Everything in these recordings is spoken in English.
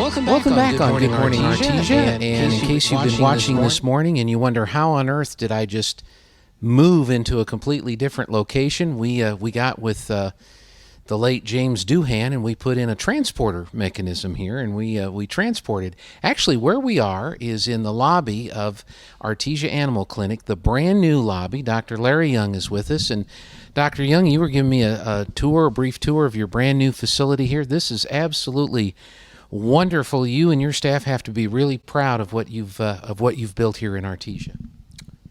Welcome back on Good Morning Artesia. And in case you've been watching this morning and you wonder how on earth did I just move into a completely different location, we got with the late James Doohan and we put in a transporter mechanism here, and we transported. Actually, where we are is in the lobby of Artesia Animal Clinic, the brand new lobby. Dr. Larry Young is with us, and Dr. Young, you were giving me a brief tour of your brand new facility here. This is absolutely wonderful. You and your staff have to be really proud of what you've built here in Artesia.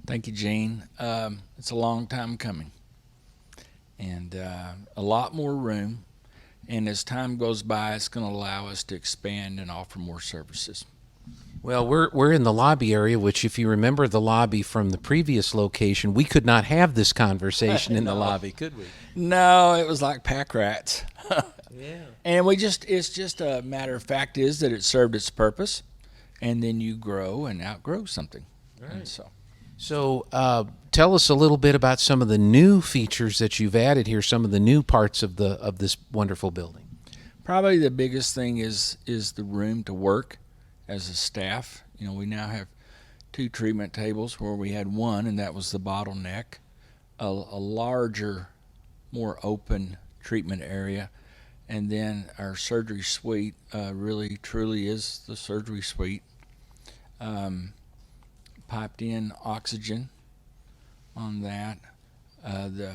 Thank you, Gene. It's a long time coming, and a lot more room. And as time goes by, it's going to allow us to expand and offer more services. Well, we're in the lobby area, which, if you remember the lobby from the previous location, we could not have this conversation in the lobby, could we? No, it was like pack rats. Yeah. And it's just a matter of fact is that it served its purpose, and then you grow and outgrow something. Right. And So tell us a little bit about some of the new features that you've added here, some of the new parts of this wonderful building. Probably the biggest thing is the room to work as a staff. You know, we now have 2 treatment tables where we had 1, and that was the bottleneck. A larger, more open treatment area. And then our surgery suite really, truly is the surgery suite. Piped in oxygen on that. The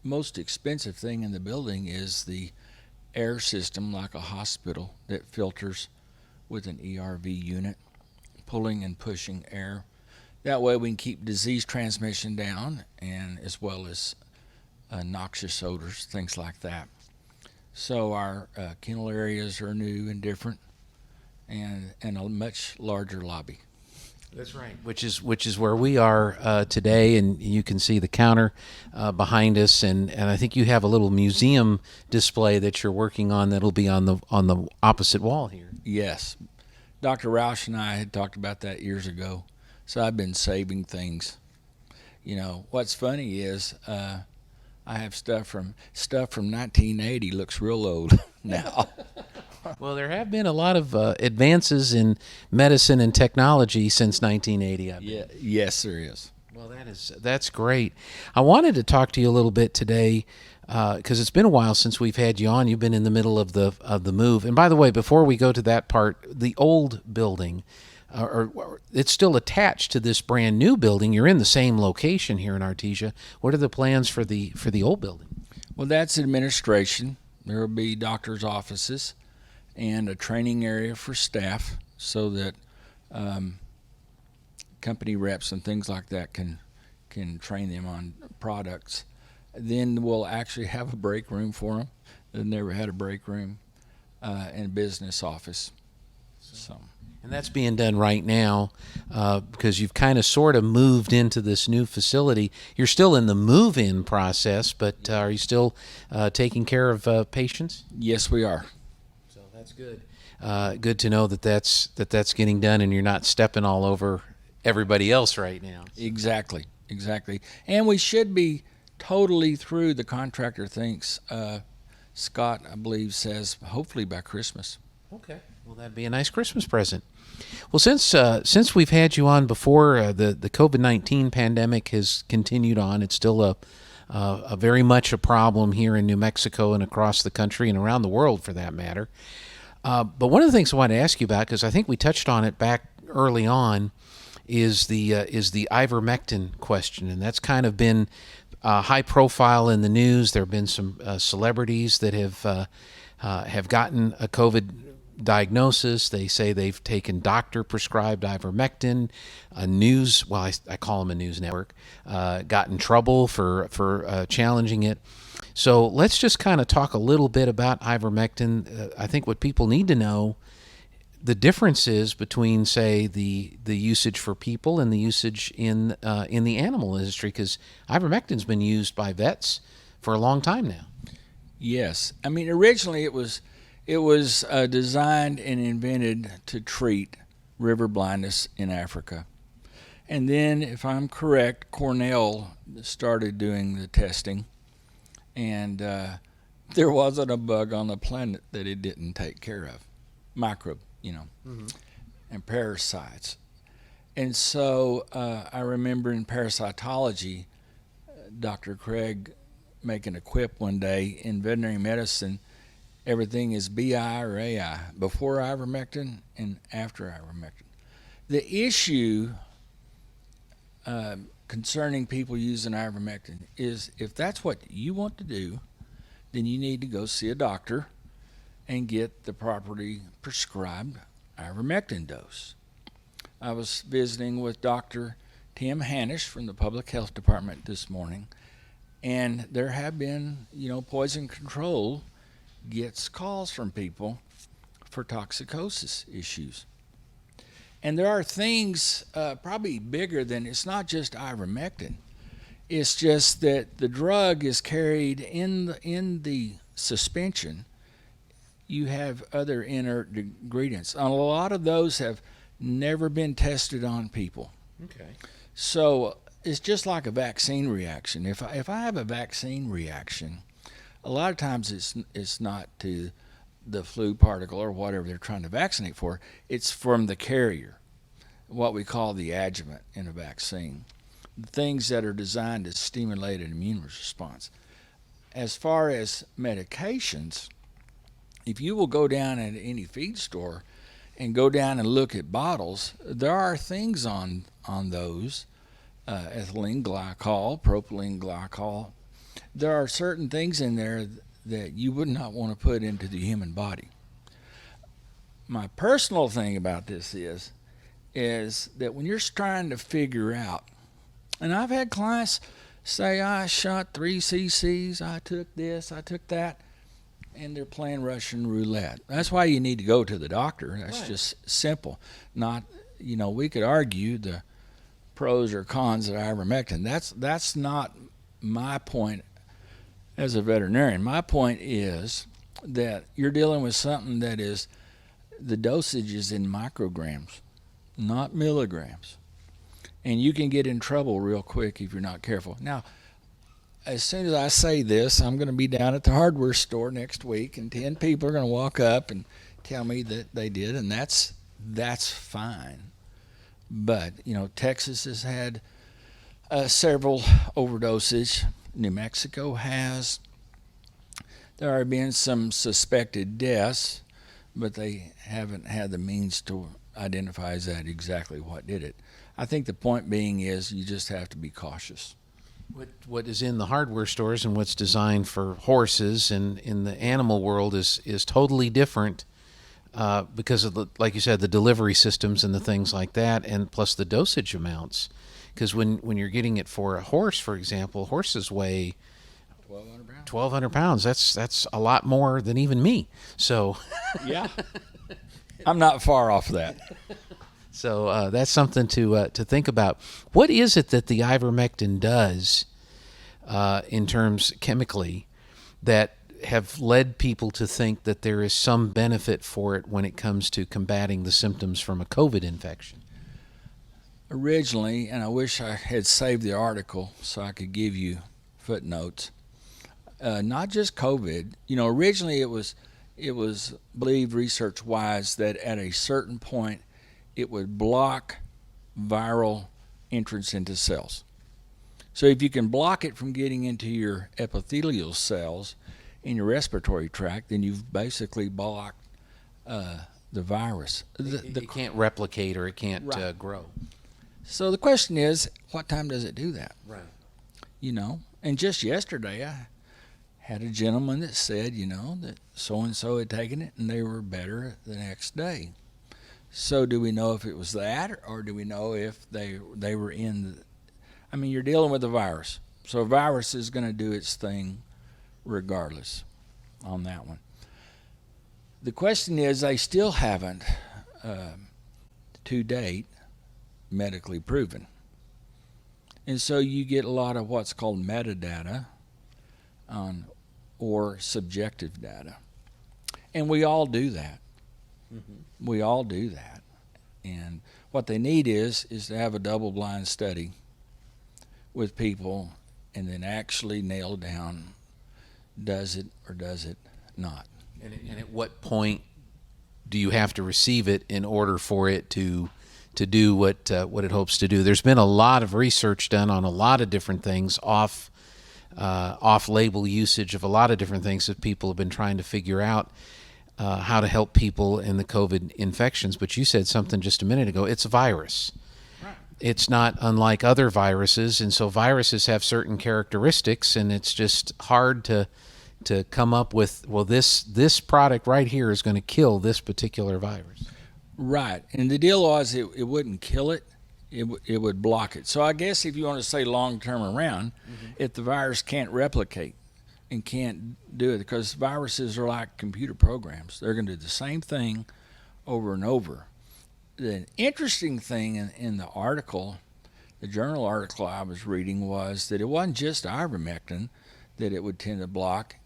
most expensive thing in the building is the air system, like a hospital, that filters with an ERV unit, pulling and pushing air. That way we can keep disease transmission down, and as well as noxious odors, things like that. So our kennel areas are new and different, and a much larger lobby. That's right. Which is where we are today, and you can see the counter behind us, and I think you have a little museum display that you're working on that'll be on the opposite wall here. Yes, Dr. Roush and I had talked about that years ago, so I've been saving things. You know, what's funny is I have stuff from 1980 looks real old now. Well, there have been a lot of advances in medicine and technology since 1980. Yeah, yes, there is. Well, that's great. I wanted to talk to you a little bit today because it's been a while since we've had you on. You've been in the middle of the move. And by the way, before we go to that part, the old building, or it's still attached to this brand new building. You're in the same location here in Artesia. What are the plans for the old building? Well, that's administration. There will be doctors' offices and a training area for staff, so that company reps and things like that can train them on products. Then we'll actually have a break room for them. They've never had a break room, and a business office. So. And that's being done right now because you've kind of sort of moved into this new facility. You're still in the move-in process, but are you still taking care of patients? Yes, we are. So that's good. Good to know that's getting done, and you're not stepping all over everybody else right now. Exactly. And we should be totally through. The contractor thinks, Scott, I believe, says hopefully by Christmas. Okay. Well, that'd be a nice Christmas present. Well, since we've had you on before, the COVID-19 pandemic has continued on. It's still a very much a problem here in New Mexico and across the country and around the world, for that matter. But one of the things I want to ask you about, because I think we touched on it back early on, is the Ivermectin question, and that's kind of been high profile in the news. There have been some celebrities that have gotten a COVID diagnosis. They say they've taken doctor-prescribed ivermectin. I call them a news network, got in trouble for challenging it. So let's just kind of talk a little bit about ivermectin. I think what people need to know, the differences between, say, the usage for people and the usage in the animal industry, because ivermectin's been used by vets for a long time now. Yes, I mean originally it was designed and invented to treat river blindness in Africa. And then, if I'm correct, Cornell started doing the testing, and there wasn't a bug on the planet that it didn't take care of. microbe, and parasites. And so I remember in parasitology, Dr. Craig making a quip one day in veterinary medicine. Everything is BI or AI, before ivermectin and after ivermectin. The issue concerning people using ivermectin is, if that's what you want to do, then you need to go see a doctor and get the properly prescribed ivermectin dose. I was visiting with Dr. Tim Hanisch from the Public Health Department this morning, and there have been, poison control gets calls from people for toxicosis issues. And there are things probably bigger than, it's not just ivermectin. It's just that the drug is carried in the suspension. You have other inert ingredients. And a lot of those have never been tested on people. Okay. So it's just like a vaccine reaction. If I have a vaccine reaction, a lot of times it's not to the flu particle or whatever they're trying to vaccinate for. It's from the carrier, what we call the adjuvant in a vaccine, things that are designed to stimulate an immune response. As far as medications, if you will go down at any feed store and go down and look at bottles, there are things on those, ethylene glycol, propylene glycol. There are certain things in there that you would not want to put into the human body. My personal thing about this is that when you're trying to figure out, and I've had clients say, I shot 3 cc's, I took this, I took that, and they're playing Russian roulette. That's why you need to go to the doctor. That's right. Just simple. Not, we could argue the pros or cons of ivermectin. That's not my point as a veterinarian. My point is that you're dealing with something that is, the dosage is in micrograms, not milligrams. And you can get in trouble real quick if you're not careful. Now, as soon as I say this, I'm going to be down at the hardware store next week, and 10 people are going to walk up and tell me that they did, and that's fine. But, Texas has had several overdoses. New Mexico has. There have been some suspected deaths, but they haven't had the means to identify exactly what did it. I think the point being is you just have to be cautious. What is in the hardware stores and what's designed for horses and in the animal world is totally different because of like you said, the delivery systems and the things like that, and plus the dosage amounts. Because when you're getting it for a horse, for example, horses weigh 1,200 pounds. That's a lot more than even me. So yeah, I'm not far off that. So that's something to think about. What is it that the ivermectin does in terms chemically that have led people to think that there is some benefit for it when it comes to combating the symptoms from a COVID infection? Originally, and I wish I had saved the article so I could give you footnotes, not just COVID. Originally it was believed research-wise that at a certain point it would block viral entrance into cells. So if you can block it from getting into your epithelial cells in your respiratory tract, then you've basically blocked the virus. It can't replicate or it can't right. Grow. So the question is, what time does it do that? Right. And just yesterday I had a gentleman that said, that so-and-so had taken it and they were better the next day. So do we know if it was that, or do we know if they were in you're dealing with a virus. So a virus is going to do its thing regardless on that one. The question is, they still haven't, to date, medically proven. And so you get a lot of what's called metadata or subjective data. And we all do that. Mm-hmm. We all do that. And what they need is to have a double-blind study with people and then actually nail down, does it or does it not. And at what point do you have to receive it in order for it to do what it hopes to do? There's been a lot of research done on a lot of different things, off-label usage of a lot of different things that people have been trying to figure out how to help people in the COVID infections. But you said something just a minute ago. It's a virus. Right. It's not unlike other viruses, and so viruses have certain characteristics, and it's just hard to come up with, well, this product right here is going to kill this particular virus. Right. And the deal was it wouldn't kill it. It would block it. So I guess if you want to say long-term around, if the virus can't replicate and can't do it, because viruses are like computer programs. They're going to do the same thing over and over. The interesting thing in the article, the journal article I was reading, was that it wasn't just ivermectin that it would tend to block.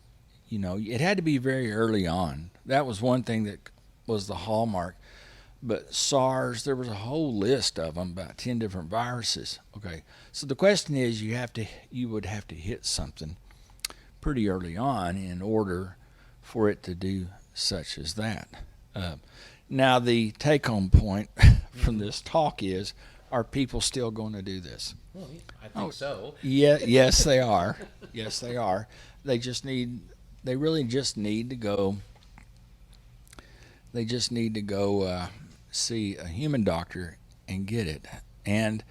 You know, it had to be very early on. That was one thing that was the hallmark. But SARS, there was a whole list of them, about 10 different viruses. Okay, so the question is, you would have to hit something pretty early on in order for it to do such as that. Now, the take-home point from this talk is, are people still going to do this? Well, I think so. Yeah, yes, they are. Yes, they are. They really just need to go. They just need to go see a human doctor and get it. And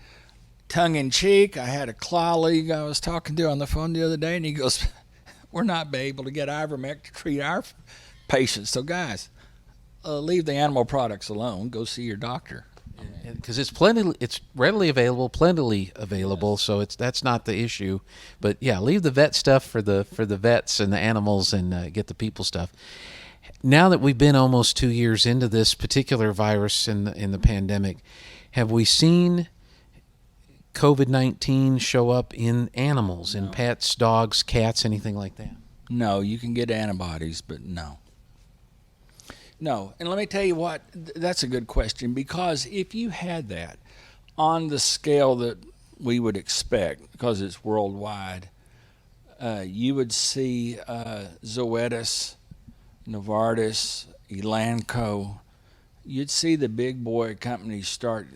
tongue in cheek, I had a colleague I was talking to on the phone the other day, and he goes, "We're not able to get Ivermectin to treat our patients. So guys, leave the animal products alone. Go see your doctor." Because it's readily available, plentifully available, yes. So that's not the issue. But yeah, leave the vet stuff for the vets and the animals, and get the people stuff. Now that we've been almost 2 years into this particular virus in the pandemic, have we seen COVID-19 show up in animals, in pets, dogs, cats, anything like that? No, you can get antibodies, but no. No, and let me tell you what, that's a good question, because if you had that on the scale that we would expect, because it's worldwide, you would see Zoetis, Novartis, Elanco, you'd see the big boy companies start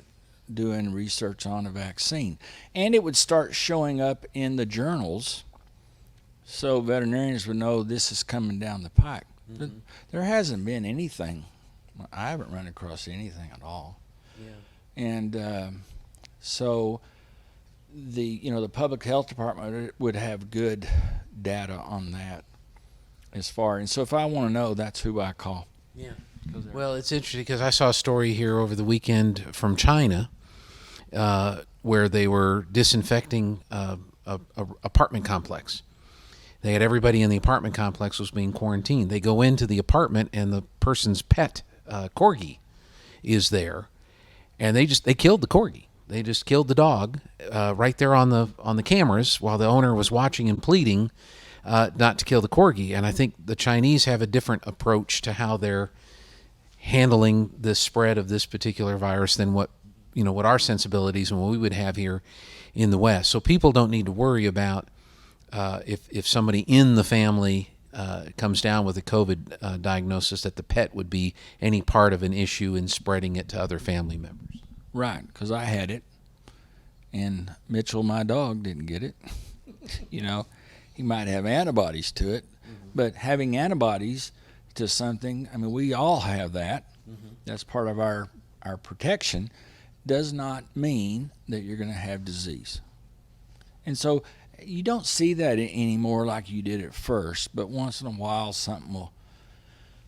doing research on a vaccine. And it would start showing up in the journals, so veterinarians would know this is coming down the pike. But there hasn't been anything. I haven't run across anything at all. Yeah. And so the public health department would have good data on that as far. And so if I want to know, that's who I call. Yeah. Well, it's interesting because I saw a story here over the weekend from China where they were disinfecting a apartment complex. They had everybody in the apartment complex was being quarantined. They go into the apartment and the person's pet, corgi, is there, and they killed the corgi. They just killed the dog right there on the cameras while the owner was watching and pleading not to kill the corgi. And I think the Chinese have a different approach to how they're handling the spread of this particular virus than what our sensibilities and what we would have here in the West. So people don't need to worry about if somebody in the family comes down with a COVID diagnosis, that the pet would be any part of an issue in spreading it to other family members. Right, because I had it, and Mitchell, my dog, didn't get it. He might have antibodies to it, but having antibodies to something, I mean, we all have that. That's part of our protection, does not mean that you're going to have disease. And so you don't see that anymore like you did at first, but once in a while something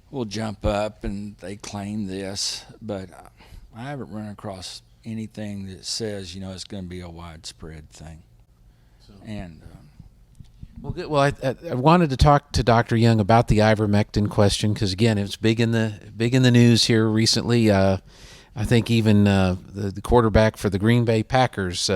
will jump up and they claim this, but I haven't run across anything that says it's going to be a widespread thing. And well, good. Well, I wanted to talk to Dr. Young about the ivermectin question because again, it's big in the news here recently. I think even the quarterback for the Green Bay Packers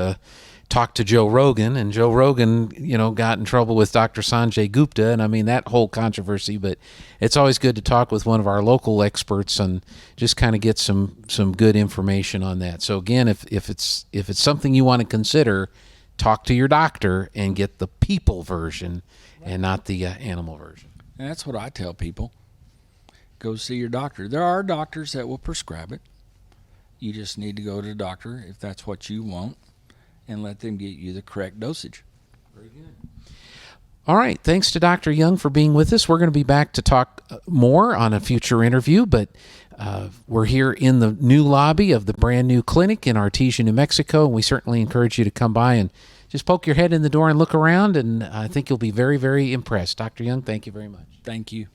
talked to Joe Rogan, and Joe Rogan, got in trouble with Dr. Sanjay Gupta, and I mean that whole controversy. But it's always good to talk with one of our local experts and just kind of get some good information on that. So again, if it's something you want to consider, talk to your doctor and get the people version and not the animal version. And that's what I tell people. go see your doctor. There are doctors that will prescribe it. You just need to go to the doctor if that's what you want and let them get you the correct dosage. Very good. All right. Thanks to Dr. Young for being with us. We're going to be back to talk more on a future interview, but we're here in the new lobby of the brand new clinic in Artesia, New Mexico, and we certainly encourage you to come by and just poke your head in the door and look around, and I think you'll be very, very impressed. Dr. Young, thank you very much. Thank you.